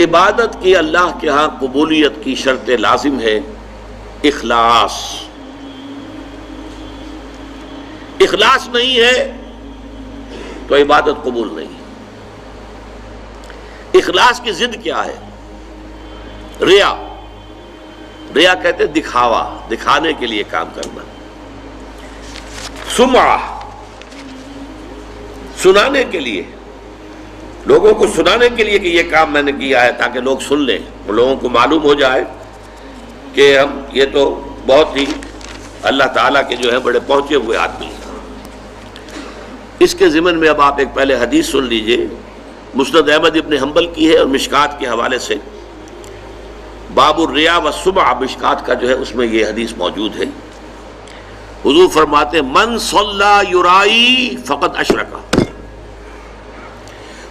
عبادت کی اللہ کے ہاں قبولیت کی شرط لازم ہے اخلاص. اخلاص نہیں ہے تو عبادت قبول نہیں. اخلاص کی ضد کیا ہے؟ ریا. ریا کہتے ہیں دکھاوا، دکھانے کے لیے کام کرنا. سمعہ، سنانے کے لیے، لوگوں کو سنانے کے لیے کہ یہ کام میں نے کیا ہے تاکہ لوگ سن لیں، لوگوں کو معلوم ہو جائے کہ ہم یہ تو بہت ہی اللہ تعالیٰ کے جو ہے بڑے پہنچے ہوئے آدمی ہیں. اس کے ضمن میں اب آپ ایک پہلے حدیث سن لیجئے، مسند احمد ابن حنبل کی ہے اور مشکات کے حوالے سے. باب الریا والسمعہ مشکات کا جو ہے اس میں یہ حدیث موجود ہے. حضور فرماتے ہیں من صلی یرائی فقد اشرک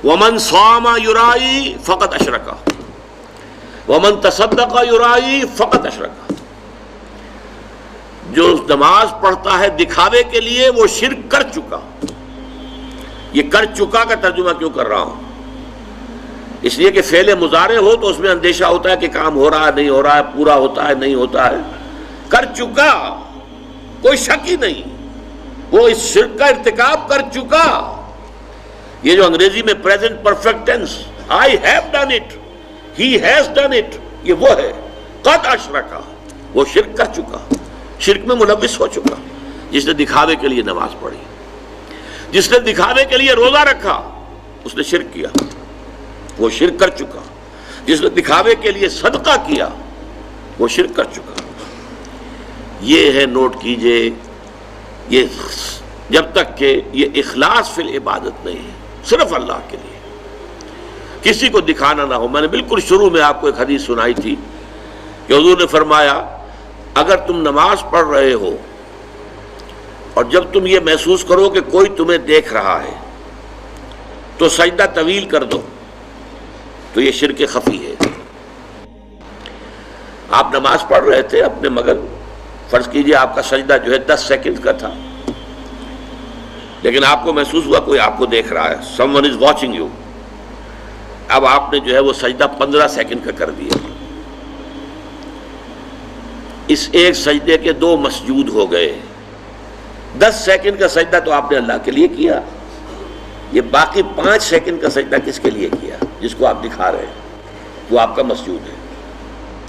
ومن صام یرائی فقد اشرک ومن تصدق یرائی فقد اشرک. جو نماز پڑھتا ہے دکھاوے کے لیے وہ شرک کر چکا. یہ کر چکا کا ترجمہ کیوں کر رہا ہوں؟ اس لیے کہ فعل مضارع ہو تو اس میں اندیشہ ہوتا ہے کہ کام ہو رہا ہے نہیں ہو رہا ہے، پورا ہوتا ہے نہیں ہوتا ہے. کر چکا، کوئی شک ہی نہیں، وہ اس شرک کا ارتکاب کر چکا. یہ جو انگریزی میں present perfect tense, I have done it, he has done it, یہ وہ ہے. قد اشرکا، وہ شرک کر چکا، شرک میں ملوث ہو چکا. جس نے دکھاوے کے لیے نماز پڑھی، جس نے دکھاوے کے لیے روزہ رکھا، اس نے شرک کیا، وہ شرک کر چکا. جس نے دکھاوے کے لیے صدقہ کیا، وہ شرک کر چکا. یہ ہے، نوٹ کیجئے، یہ جب تک کہ یہ اخلاص فی العبادت نہیں ہے، صرف اللہ کے لیے، کسی کو دکھانا نہ ہو. میں نے بالکل شروع میں آپ کو ایک حدیث سنائی تھی کہ حضور نے فرمایا اگر تم نماز پڑھ رہے ہو اور جب تم یہ محسوس کرو کہ کوئی تمہیں دیکھ رہا ہے تو سجدہ طویل کر دو، تو یہ شرک خفی ہے. آپ نماز پڑھ رہے تھے اپنے مگر، فرض کیجئے آپ کا سجدہ جو ہے 10 سیکنڈ کا تھا، لیکن آپ کو محسوس ہوا کوئی آپ کو دیکھ رہا ہے، someone is watching you. اب آپ نے جو ہے وہ سجدہ 15 سیکنڈ کا کر دیا. اس ایک سجدے کے 2 مسجود ہو گئے. 10 سیکنڈ کا سجدہ تو آپ نے اللہ کے لیے کیا، یہ باقی 5 سیکنڈ کا سجدہ کس کے لیے کیا؟ جس کو آپ دکھا رہے ہیں، وہ آپ کا مسجود ہے.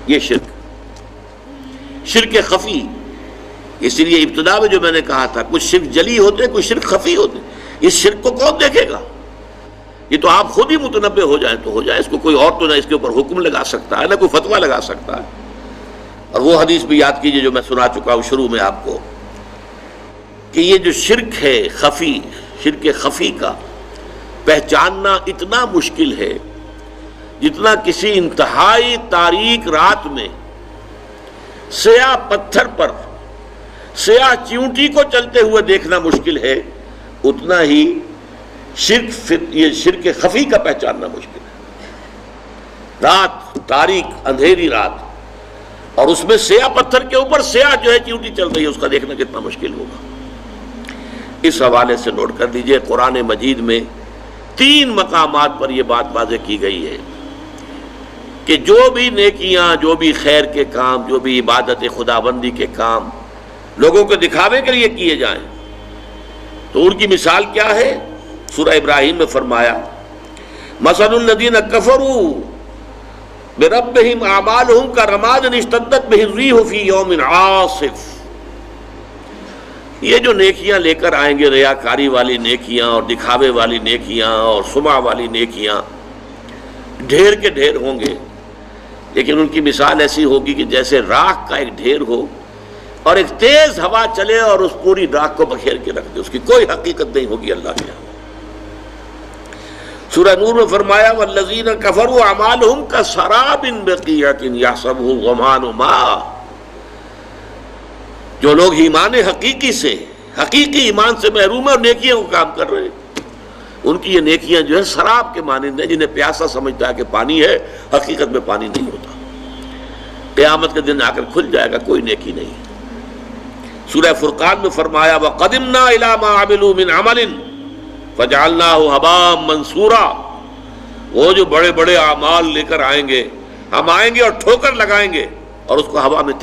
یہ شرک خفی. اس لیے ابتدا میں جو میں نے کہا تھا کچھ شرک جلی ہوتے، کچھ شرک خفی ہوتے. اس شرک کو کون دیکھے گا؟ یہ تو آپ خود ہی متنبہ ہو جائیں تو ہو جائے. اس کو کوئی اور تو نہ اس کے اوپر حکم لگا سکتا ہے، نہ کوئی فتویٰ لگا سکتا ہے. اور وہ حدیث بھی یاد کیجئے جو میں سنا چکا ہوں شروع میں آپ کو، کہ یہ جو شرک ہے خفی، شرک خفی کا پہچاننا اتنا مشکل ہے جتنا کسی انتہائی تاریک رات میں سیاہ پتھر پر سیاہ چیونٹی کو چلتے ہوئے دیکھنا مشکل ہے، اتنا ہی یہ شرک خفی کا پہچاننا مشکل ہے. رات تاریک اندھیری رات اور اس میں سیاہ پتھر کے اوپر سیاہ جو ہے چیونٹی چل رہی ہے، اس کا دیکھنا کتنا مشکل ہوگا. اس حوالے سے نوٹ کر لیجئے قرآن مجید میں 3 مقامات پر یہ بات واضح کی گئی ہے کہ جو بھی نیکیاں، جو بھی خیر کے کام، جو بھی عبادت خداوندی کے کام لوگوں کو دکھاوے کے لیے کیے جائیں تو ان کی مثال کیا ہے؟ سورہ ابراہیم میں فرمایا مثل الذین کفروا بربہم اعمالہم کرماد اشتدت بہ الریح فی یوم عاصف. یہ جو نیکیاں لے کر آئیں گے، ریاکاری والی نیکیاں اور دکھاوے والی نیکیاں اور سمعہ والی نیکیاں، ڈھیر کے ڈھیر ہوں گے، لیکن ان کی مثال ایسی ہوگی کہ جیسے راکھ کا ایک ڈھیر ہو اور ایک تیز ہوا چلے اور اس پوری راکھ کو بکھیر کے رکھ دے. اس کی کوئی حقیقت نہیں ہوگی اللہ کے یہاں. سورہ نور میں فرمایا والذین کفروا اعمالہم کسراب بقیعۃ یحسبہ الظمآن ماء. جو لوگ ایمان حقیقی سے، حقیقی ایمان سے محروم ہیں اور نیکیوں کو کام کر رہے ہیں، ان کی یہ نیکیاں جو ہے سراب کے مانند ہیں. جنہیں پیاسا سمجھتا ہے کہ پانی ہے، حقیقت میں پانی نہیں ہوتا. قیامت کے دن آ کر کھل جائے گا، کوئی نیکی نہیں. سورہ فرقان میں فرمایا وَقَدِمْنَا إِلَىٰ مَا عَمِلُوا مِنْ عَمَلٍ فَجَعَلْنَاهُ هَبَاءً مَنْثُورًا. وہ جو بڑے بڑے اعمال لے کر آئیں گے، ہم آئیں گے اور ٹھوکر لگائیں گے اور اس کو ہوا میں